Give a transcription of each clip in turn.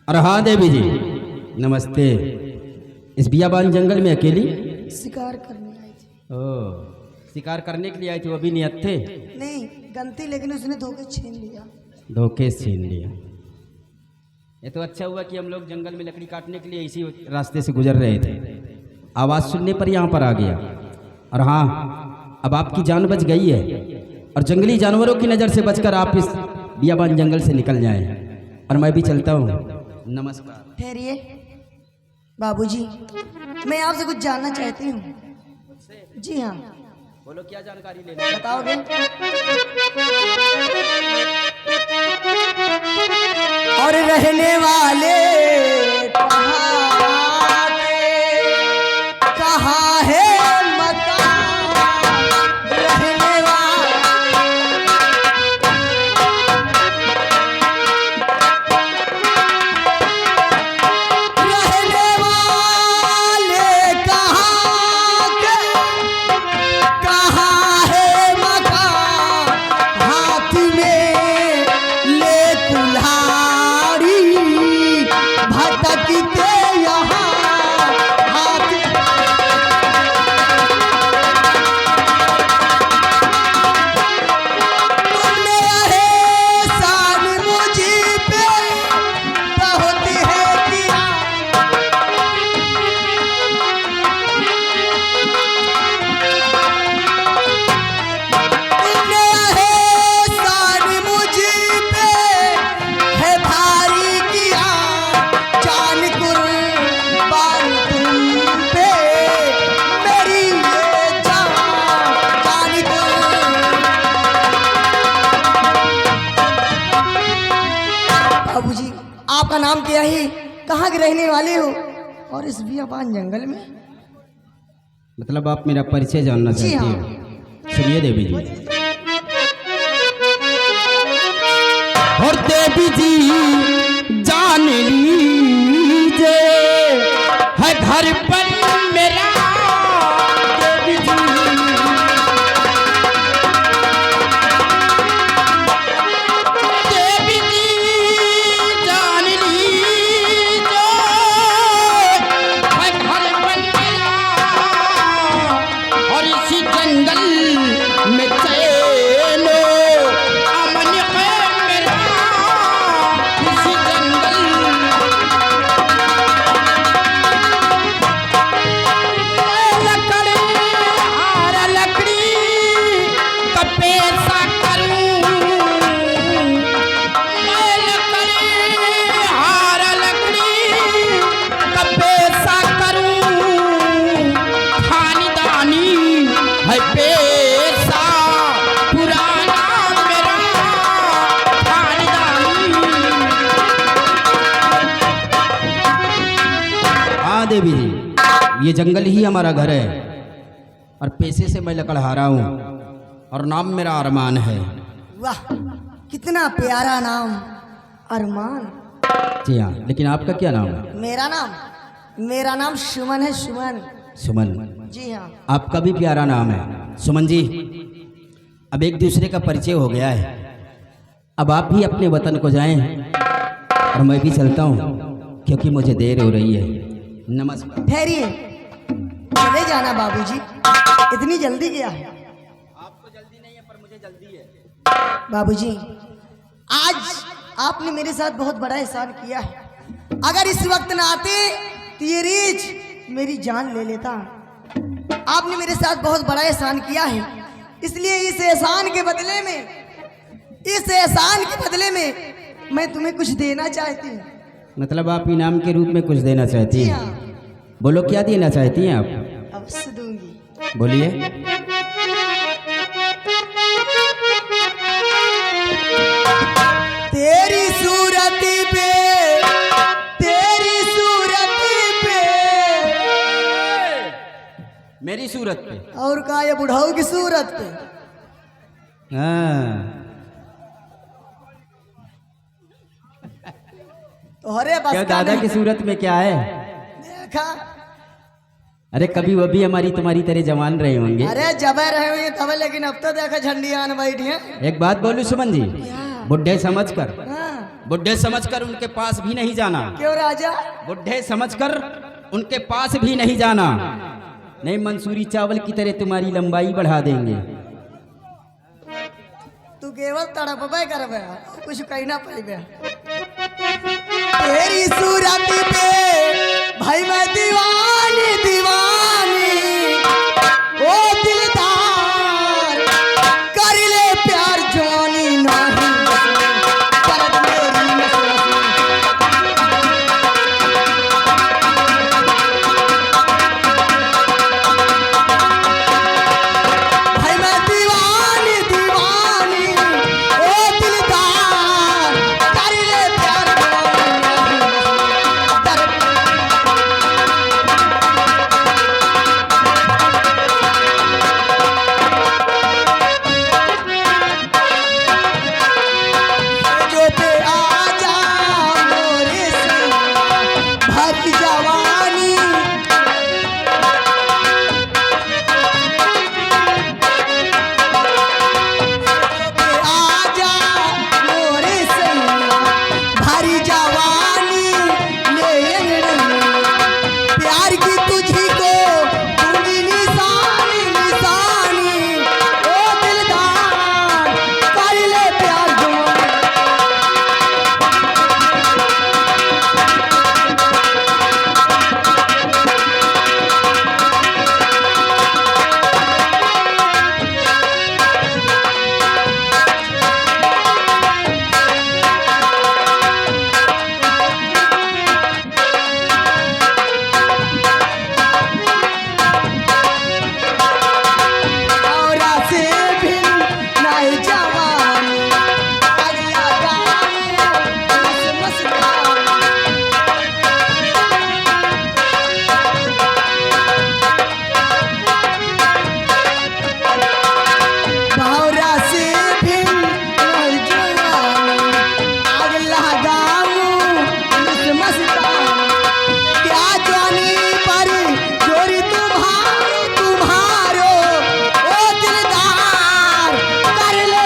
और हाँ देवी जी नमस्ते। इस बियाबान जंगल में अकेली शिकार करने आई थी। ओ शिकार करने के लिए आई थी, वो भी नियत थे? नहीं गलती, लेकिन उसने धोखे छीन लिया। धोखे से छीन लिया। ये तो अच्छा हुआ कि हम लोग जंगल में लकड़ी काटने के लिए इसी रास्ते से गुजर रहे थे, आवाज़ सुनने पर यहाँ पर आ गया। और हाँ अब आपकी जान बच गई है और जंगली जानवरों की नज़र से बचकर आप इस बियाबान जंगल से निकल जाएं। और मैं भी चलता हूँ। नमस्कार। ठहरिए बाबूजी, मैं आपसे कुछ जानना चाहती हूँ। जी हाँ। बोलो क्या जानकारी लेना बताओगे? और रहने वाले कहाँ है मकान? रहने वाले कहाँ है मकान? हाथ में ले कुल्हाड़ी भटकते यहाँ हाथ। तुमने एहसान मुझे पे बहुत है किया। तुमने एहसान मुझे पे है भारी किया। जान कुर्बान तुम पे मेरी ये जान बाबूजी आपका नाम क्या है? कहाँ के रहने वाले हो? और इस बियाबान जंगल में? मतलब आप मेरा परिचय जानना जी चाहती हाँ। हो? सुनिए देवी जी। और देवी जी जान लीजिए है घर पर मेरा। देवी जी देवी जी जान लीजिए है घर पर मेरा। और इसी जंगल में चैनो अमन है मेरा। इसी जंगल लकड़ी हार लकड़ी का पैसा करूं। मैं लकड़ी हार लकड़ी का पैसा करूं। खानदानी है पैसा पुराना मेरा। खानदानी। हाँ देवी जी ये जंगल ही हमारा घर है और पैसे से मैं लकड़हारा हूँ और नाम मेरा अरमान है। वाह कितना प्यारा नाम, अरमान। जी हाँ, लेकिन आपका क्या नाम है? मेरा नाम सुमन है, सुमन। सुमन। जी हाँ। आपका भी प्यारा नाम है सुमन जी। अब एक दूसरे का परिचय हो गया है, अब आप भी अपने वतन को जाएं और मैं भी चलता हूँ क्योंकि मुझे देर हो रही है। नमस्कार। ठहरिए, चले जाना बाबूजी, इतनी जल्दी क्या है? आपको जल्दी नहीं है पर मुझे जल्दी है। बाबूजी आज आपने मेरे साथ बहुत बड़ा एहसान किया है। अगर इस वक्त ना आते तो ये रीछ मेरी जान ले लेता। आपने मेरे साथ बहुत बड़ा एहसान किया है, इसलिए इस एहसान के बदले में मैं तुम्हें कुछ देना चाहती हूँ। मतलब आप इनाम के रूप में कुछ देना चाहती जी हैं? हाँ। बोलो क्या देना चाहती हैं आप? अवश्य दूंगी। बोलिए। तेरी सूरत पे मेरी सूरत पे और का ये बुढ़ाऊ की सूरत पे हाँ। तो अरे बस क्या का दादा नहीं। की सूरत में क्या है? देखा, अरे कभी वो भी हमारी तुम्हारी तरह जवान रहे होंगे। अरे जबे रहे हुए तब, लेकिन अब तो देखा झंडियां बैठी हैं। एक बात बोलूं सुमन जी, बुढ़े समझकर, हाँ, बुढ़े समझकर उनके पास भी नहीं जाना। क्यों राजा? बुढ़े समझकर उनके पास भी नहीं जाना, नहीं मंसूरी चावल की तरह तुम्हारी लंबाई बढ़ा देंगे। तू केवल तड़पबे करबे, कुछ कहना पड़ेगा। तेरी सूरत पे भाई मैं दीवानी दीवानी, ओ दिलदार कर ले प्यार जानी नहीं करत मेरी नफरत। भाई मैं दीवानी दीवानी, ओ दिलदार कर ले प्यार जानी नहीं करत। जो पे आजा मोरे से भरी जवानी, पे आजा मोरे से भरी जवानी, ले प्यार की तुझी को दूंगी निशानी निशानी, ओ दिलदार कर ले प्यार जवानी। औरा से भिन नहीं जवानी, अगला गाने मस मस्तानी। औरा से भिन नहीं जवानी, अगला गाऊं मस मस्तानी। क्या जानी पर जोरी तुम्हारो तुम्हारो, ओ दिलदार कर ले।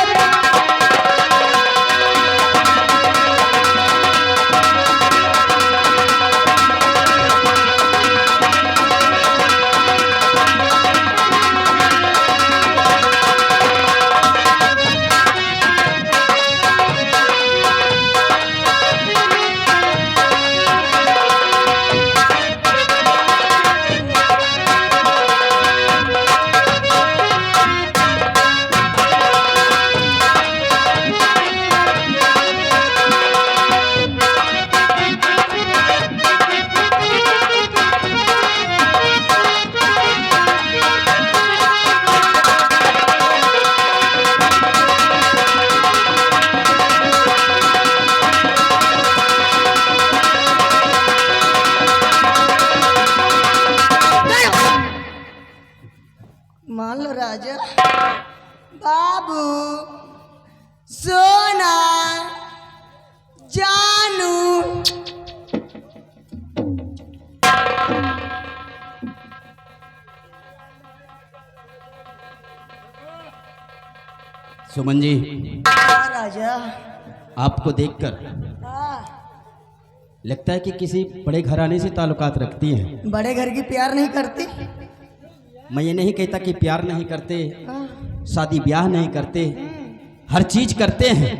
मान लो राजा, बाबू, सोना, जानू। सुमन जी, हाँ राजा। आपको देखकर हाँ, लगता है कि किसी बड़े घराने से ताल्लुकात रखती हैं। बड़े घर की प्यार नहीं करती। मैं ये नहीं कहता कि प्यार नहीं करते, हाँ, शादी ब्याह नहीं करते, हर चीज करते हैं,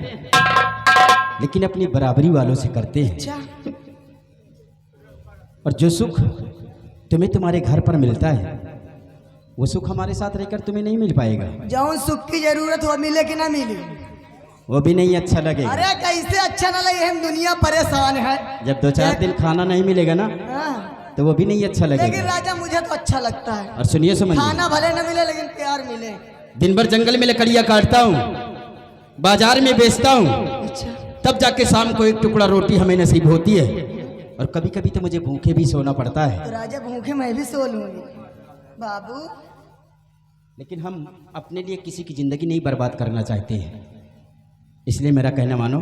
लेकिन अपनी बराबरी वालों से करते हैं। अच्छा, और जो सुख तुम्हें तुम्हारे घर पर मिलता है, वो सुख हमारे साथ रहकर तुम्हें नहीं मिल पाएगा। जौन सुख की जरूरत हो मिले कि ना मिले, वो भी नहीं अच्छा लगेगा। अरे कैसे अच्छा ना लगे, हम दुनिया परेशान है। जब 2-4 दिन खाना नहीं मिलेगा ना, हाँ, तो वो भी नहीं अच्छा लेकिन लगेगा। राजा मुझे तो अच्छा लगता है। और सुनिए सुमन जी, खाना भले न मिले लेकिन प्यार मिले। दिन भर जंगल में लकड़ियां काटता हूँ, बाजार में बेचता हूँ, अच्छा, तब जाके शाम को एक टुकड़ा रोटी हमें नसीब होती है। और कभी कभी तो मुझे भूखे भी सोना पड़ता है। तो राजा भूखे मैं भी सो लूंगी। बाबू, लेकिन हम अपने लिए किसी की ज़िंदगी नहीं बर्बाद करना चाहते हैं, इसलिए मेरा कहना मानो,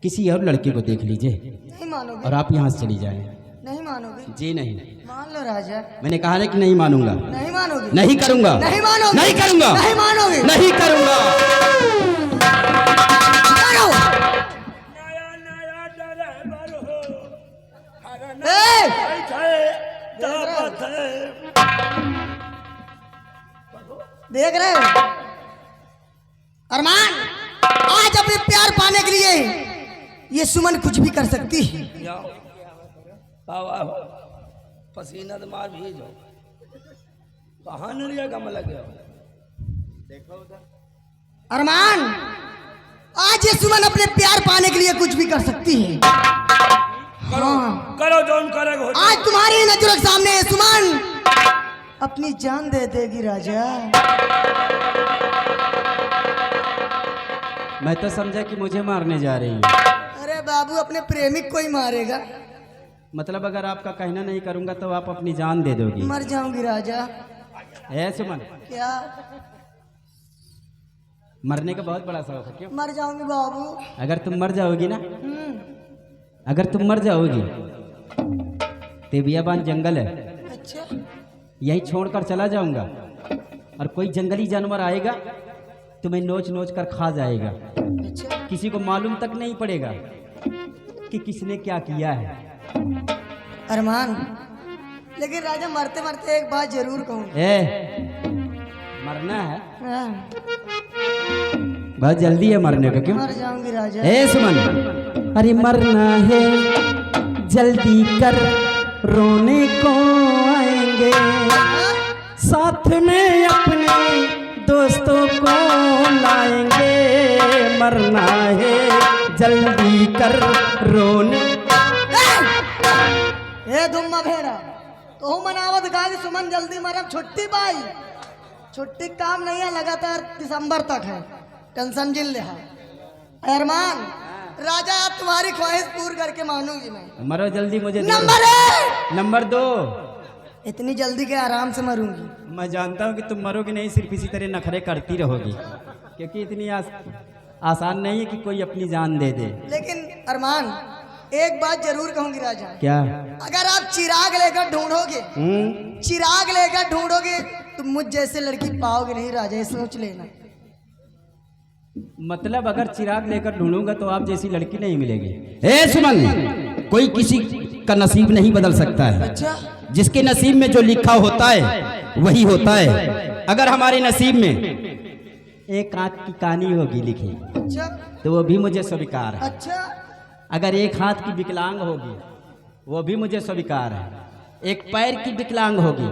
किसी और लड़के को देख लीजिए नहीं मानोगे? और आप यहाँ से चली जाएं। नहीं मानोगे? जी नहीं, मान लो राजा। मैंने कहा है कि नहीं मानूंगा, नहीं मानोगे? नहीं करूंगा, नहीं मानोगे? नहीं करूंगा, नहीं मानोगे? नहीं करूंगा। करो। ए! देख रहे हो अरमान, आज अपने प्यार पाने के लिए ये सुमन कुछ भी कर सकती है। पसीना तो मार भी जाओ, कहाँ नरिया कम लगे देखो उधर। अरमान, आज ये सुमन अपने प्यार पाने के लिए कुछ भी कर सकती है। हाँ, करो जोन करेगा। आज तुम्हारी नजरों के सामने ये सुमन अपनी जान दे देगी राजा। मैं तो समझा कि मुझे मारने जा रही है। अरे बाबू, अपने प्रेमिक को ही मारेगा। मतलब अगर आपका कहना नहीं करूंगा तो आप अपनी जान दे दोगी? मर जाऊंगी राजा। है सुमन, क्या? मरने का बहुत बड़ा शौक है क्यों? मर जाऊंगी बाबू। अगर तुम मर जाओगी ना, अगर तुम मर जाओगी, तेबियाबान जंगल है, अच्छा, यहीं छोड़कर चला जाऊंगा और कोई जंगली जानवर आएगा तुम्हें नोच नोच कर खा जाएगा। अच्छा। किसी को मालूम तक नहीं पड़ेगा कि किसने क्या किया है। अरमान, लेकिन राजा मरते मरते एक बात जरूर कहूँ। मरना है? हाँ, बहुत जल्दी है मरने का क्यों? मर जाऊंगी राजा। सुमन, अरे मरना है जल्दी कर, रोने को आएंगे, साथ में अपने दोस्तों को लाएंगे। मरना है जल्दी कर, रोने। ए दुम्मा भेड़ा, तो मनावत गा कि सुमन जल्दी मरब, छुट्टी पाई। छुट्टी काम नहीं है, लगातार दिसंबर तक है, टेंशन जिल ले। अरमान, राजा तुम्हारी ख्वाहिश पूरी करके मानूंगी मैं। मरो जल्दी, मुझे नंबर 1, नंबर 2। इतनी जल्दी के आराम से मरूंगी। मैं जानता हूँ कि तुम मरोगी नहीं, सिर्फ इसी तरह नखरे करती रहोगी, क्योंकि इतनी आसान नहीं है कि कोई अपनी जान दे दे। लेकिन अरमान, एक बात जरूर कहूंगी राजा। क्या? अगर आप चिराग लेकर ढूंढोगे, चिराग लेकर ढूंढोगे तो मुझ जैसे लड़की पाओगे नहीं राजा, ये सोच लेना। मतलब अगर चिराग लेकर ढूंढूंगा तो आप जैसी लड़की नहीं मिलेगी। ए सुमन, कोई किसी का नसीब नहीं बदल सकता है। अच्छा, जिसके नसीब में जो लिखा होता है वही होता है। अगर हमारे नसीब में एक आंख की कहानी होगी लिखी, अच्छा, तो वो भी मुझे स्वीकार है। अच्छा, अगर एक हाथ की विकलांग होगी वो भी मुझे स्वीकार है। एक पैर की विकलांग होगी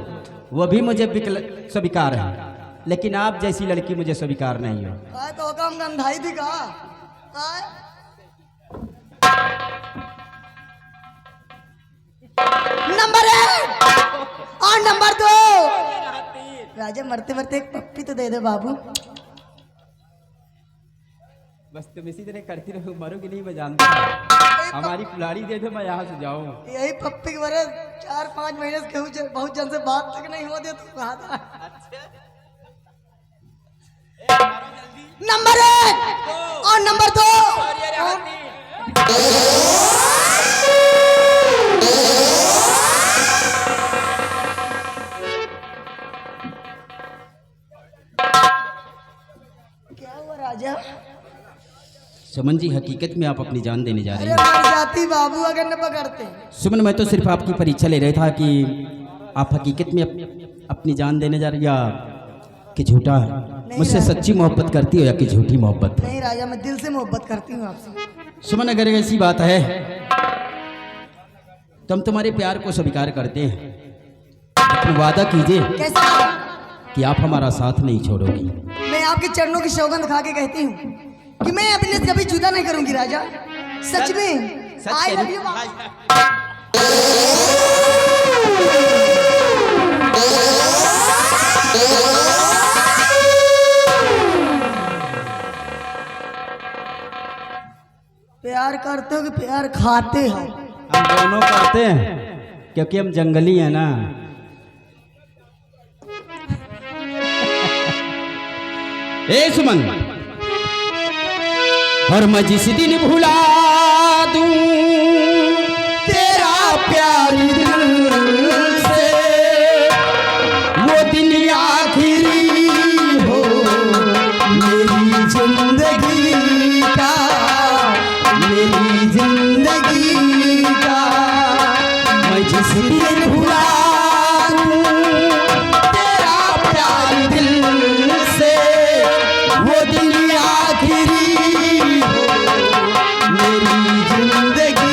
वो भी मुझे स्वीकार है। लेकिन आप जैसी लड़की मुझे स्वीकार नहीं हो। तो काम गंधाई भी कहा। नंबर 1 और नंबर 2। राजा मरते मरते एक पप्पी तो दे दे बाबू। बस तुम इसी तरह करती रहो, मरोगी नहीं, मैं जानता हूँ। हमारी कुल्हाड़ी दे दो, मैं यहाँ से जाऊँ। यही पप्पी के बारे 4-5 महीने से कहूँ, बहुत जन से बात तक नहीं हो दे तो कहा था। नंबर 1 और नंबर 2। क्या हुआ राजा? सुमन जी, हकीकत में आप अपनी जान देने जा रही अरे हैं। मर जाती बाबू अगर न पकड़ते। सुमन, मैं तो सिर्फ आपकी परीक्षा ले रहा था कि आप हकीकत में अपनी जान देने जा रही या कि झूठा मुझसे सच्ची मोहब्बत करती हो या कि झूठी मोहब्बत? नहीं राजा, मैं दिल से मोहब्बत करती हूँ आपसे। सुमन, अगर ऐसी बात है तो हम तुम्हारे प्यार को स्वीकार करते हैं, लेकिन वादा कीजिए कैसा? कि आप हमारा साथ नहीं छोड़ोगी। मैं आपके चरणों की सौगंध खा के कहती हूँ कि मैं अपने से कभी जुदा नहीं करूंगी राजा। सच में। सच I love कह you, बाबू। प्यार करते हो कि प्यार खाते हो? हम दोनों करते हैं, क्योंकि हम जंगली हैं ना। ए सुमन, और मैं जिस दिन भुला दूं तेरा प्यार दिल से, वो दिन आखिरी हो मेरी जिंदगी का, मेरी जिंदगी का। मैं जिस दिन भुला दूं तेरा प्यार दिल से, वो दिन आखिरी हो मेरी जिंदगी।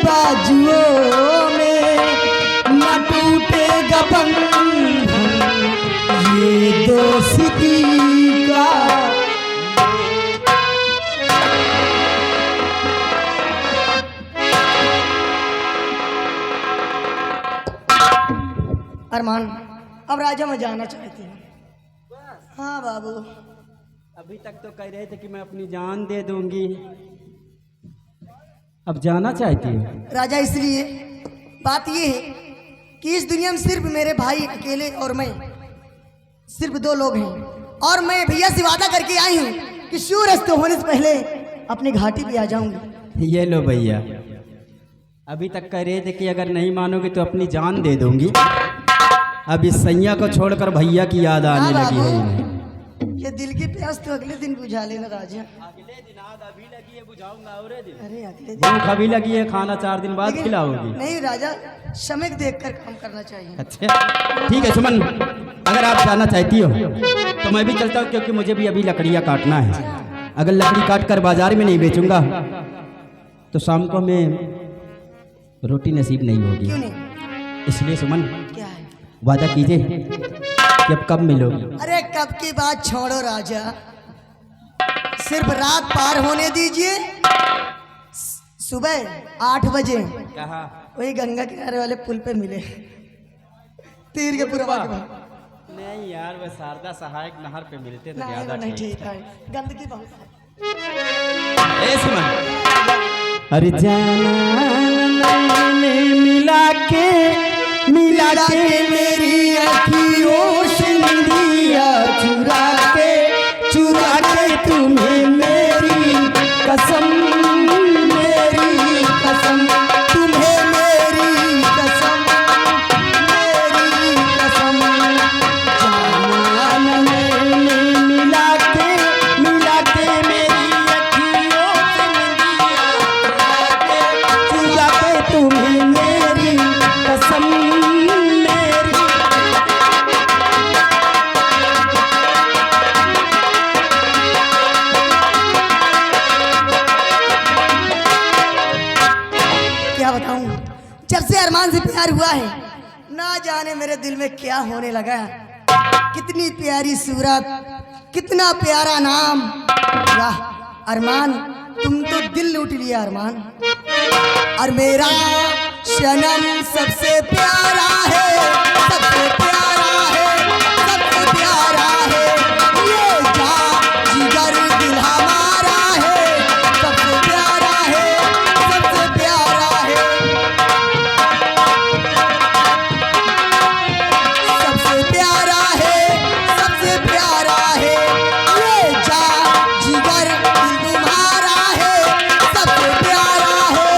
बाजुओं में न टूटेगा बंधन ये दोस्ती का। अरमान, अब राजा मैं जाना चाहती हूँ। हाँ बाबू, अभी तक तो कह रहे थे कि मैं अपनी जान दे दूंगी, अब जाना चाहती हूँ। राजा इसलिए बात ये है कि इस दुनिया में सिर्फ मेरे भाई अकेले और मैं, सिर्फ दो लोग हैं, और मैं भैया से वादा करके आई हूँ कि सूर्यास्त होने से पहले अपनी घाटी पे आ जाऊंगी। ये लो भैया, अभी तक कह रहे थे कि अगर नहीं मानोगे तो अपनी जान दे दूंगी, अब इस सैया को छोड़कर भैया की याद आने लगी है इन्हें। ये दिल की प्यास तो अगले दिन बुझा लेना राजा। अगले दिन आग अभी लगी है, बुझाऊंगा और दिन। अरे अगले दिन भूख अभी लगी है, खाना 4 दिन बाद खिलाओगी। नहीं राजा, समय देखकर काम करना चाहिए। अच्छा ठीक है सुमन, अगर आप जाना चाहती हो तो मैं भी चलता हूँ, क्योंकि मुझे भी अभी लकड़ियाँ काटना है। अगर लकड़ी काट कर बाजार में नहीं बेचूंगा तो शाम को मैं रोटी नसीब नहीं होगी। क्यों नहीं? इसलिए सुमन, क्या है? वादा कीजिए कि अब कब मिलोगी। अरे कब की बात छोड़ो राजा, सिर्फ रात पार होने दीजिए। सुबह 8 बजे वही गंगा किनारे वाले पुल पे मिले, तीर के पूरा नहीं यार, वो शारदा सहायक नहर पे मिलते तो ज्यादा नहीं ठीक है, गंदगी बहुत है। ए सुमन, अरे जाना मैंने मिला के मेरी अखियों से निदिया चुरा के तुम्हें मेरी कसम, तुम्हें मेरी कसम, जाना मैंने मिला के मेरी अखियों जान से प्यार हुआ है, ना जाने मेरे दिल में क्या होने लगा है। कितनी प्यारी सूरत, कितना प्यारा नाम, वाह अरमान तुम तो दिल लूट लिया अरमान। और मेरा सनम सबसे प्यारा है, सबसे प्यारा है, सबसे प्यारा है, ये जान जिगर दिल हमारा है, सबसे प्यारा है, सबसे प्यारा है, सबसे प्यारा है, सबसे प्यारा है, ये जान जिगर दिल तुम्हारा है, सबसे प्यारा है।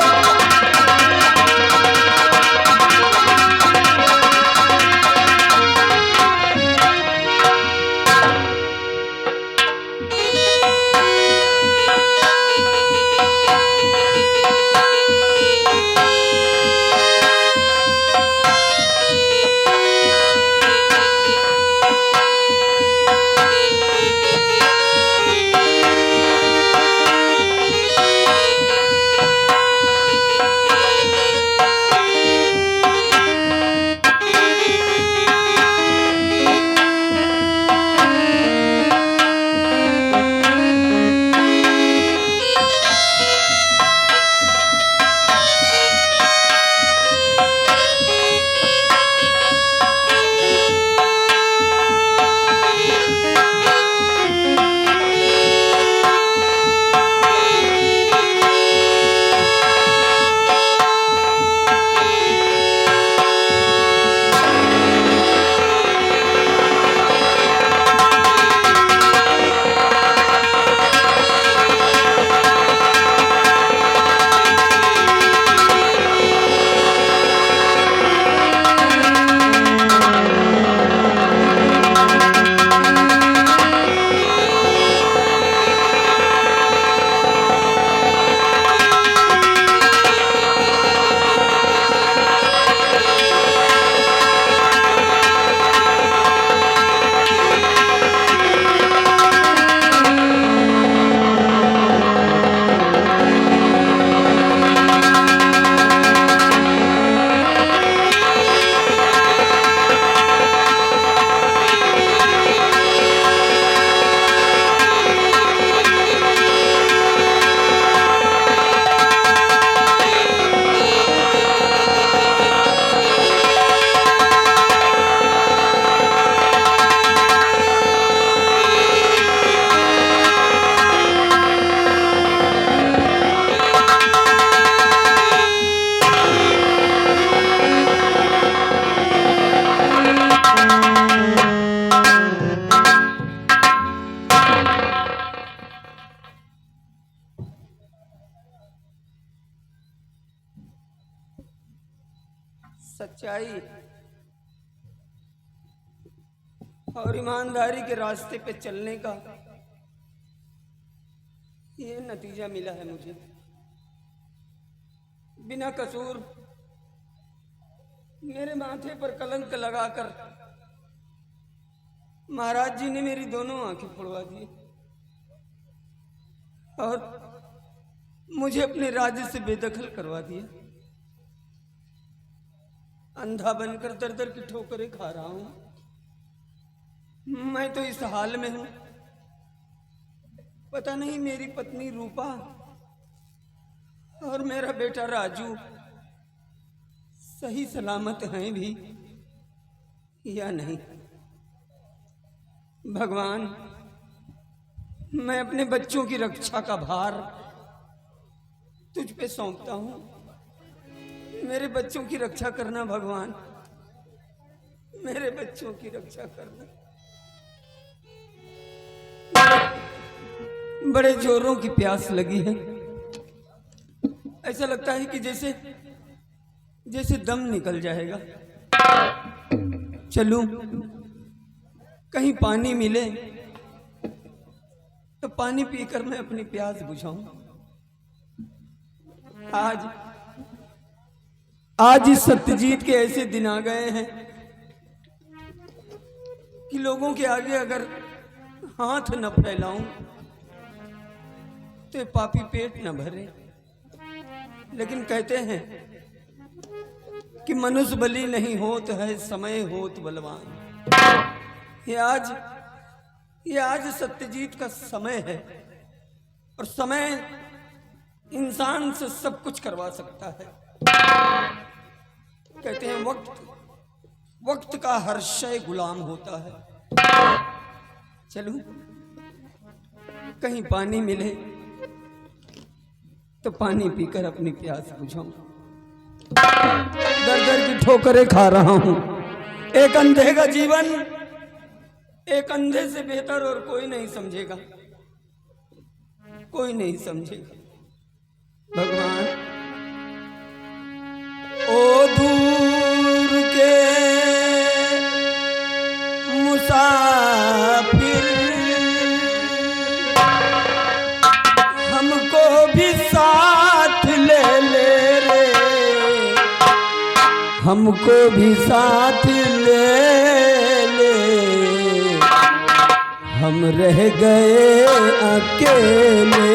सच्चाई और ईमानदारी के रास्ते पे चलने का ये नतीजा मिला है मुझे। बिना कसूर मेरे माथे पर कलंक लगाकर महाराज जी ने मेरी दोनों आंखें फोड़वा दी और मुझे अपने राज्य से बेदखल करवा दिया। अंधा बनकर दर दर की ठोकरें खा रहा हूं। मैं तो इस हाल में हूं, पता नहीं मेरी पत्नी रूपा और मेरा बेटा राजू सही सलामत हैं भी या नहीं। भगवान, मैं अपने बच्चों की रक्षा का भार तुझ पे सौंपता हूं। मेरे बच्चों की रक्षा करना भगवान, मेरे बच्चों की रक्षा करना। बड़े जोरों की प्यास लगी है। ऐसा लगता है कि जैसे दम निकल जाएगा। चलूं, कहीं पानी मिले तो पानी पीकर मैं अपनी प्यास बुझाऊं। आज इस सत्यजीत के ऐसे दिन आ गए हैं कि लोगों के आगे अगर हाथ न फैलाऊं तो पापी पेट न भरे। लेकिन कहते हैं कि मनुष्य बली नहीं होत है, समय होत बलवान। ये आज सत्यजीत का समय है और समय इंसान से सब कुछ करवा सकता है। कहते हैं वक्त का हर शय गुलाम होता है। चलूं कहीं पानी मिले तो पानी पीकर अपनी प्यास बुझाऊं। दर दर की ठोकरें खा रहा हूं। एक अंधे का जीवन एक अंधे से बेहतर और कोई नहीं समझेगा, कोई नहीं समझेगा। भगवान ओ दूर के मुसाफिर, हमको भी साथ ले ले रे, हमको भी साथ ले ले, हम रह गए अकेले।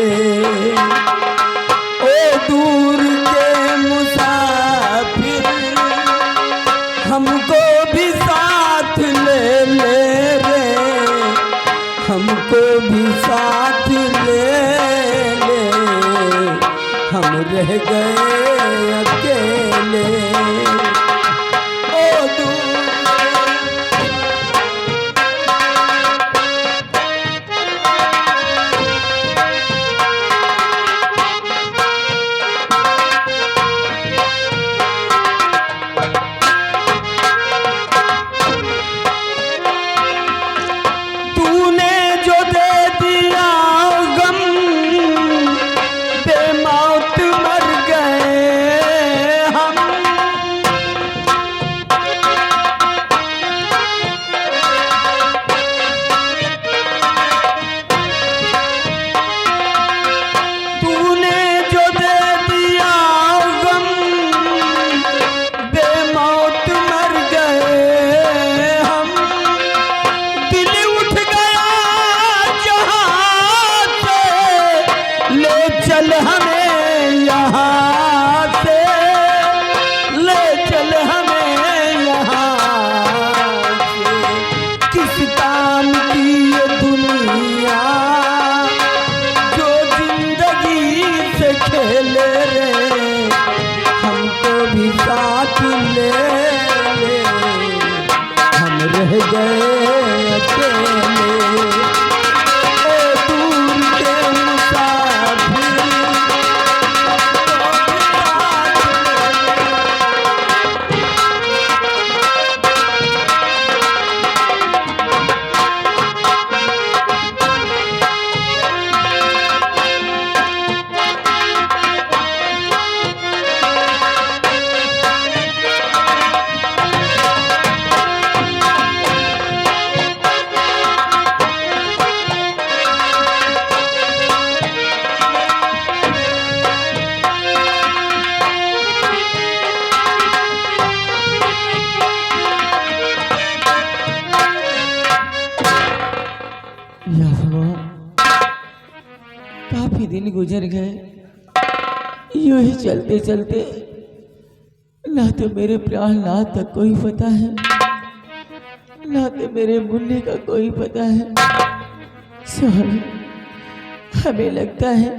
ओ दूर के मुसाफिर, हमको भी साथ ले ले रे, हमको भी साथ ले ले, हम रह गए अकेले। ओ दूर काफी दिन गुजर गए, यूं ही चलते चलते ना तो मेरे प्राणनाथ का कोई पता है, ना तो मेरे मुन्ने का कोई पता है। स्वामी, हमें लगता है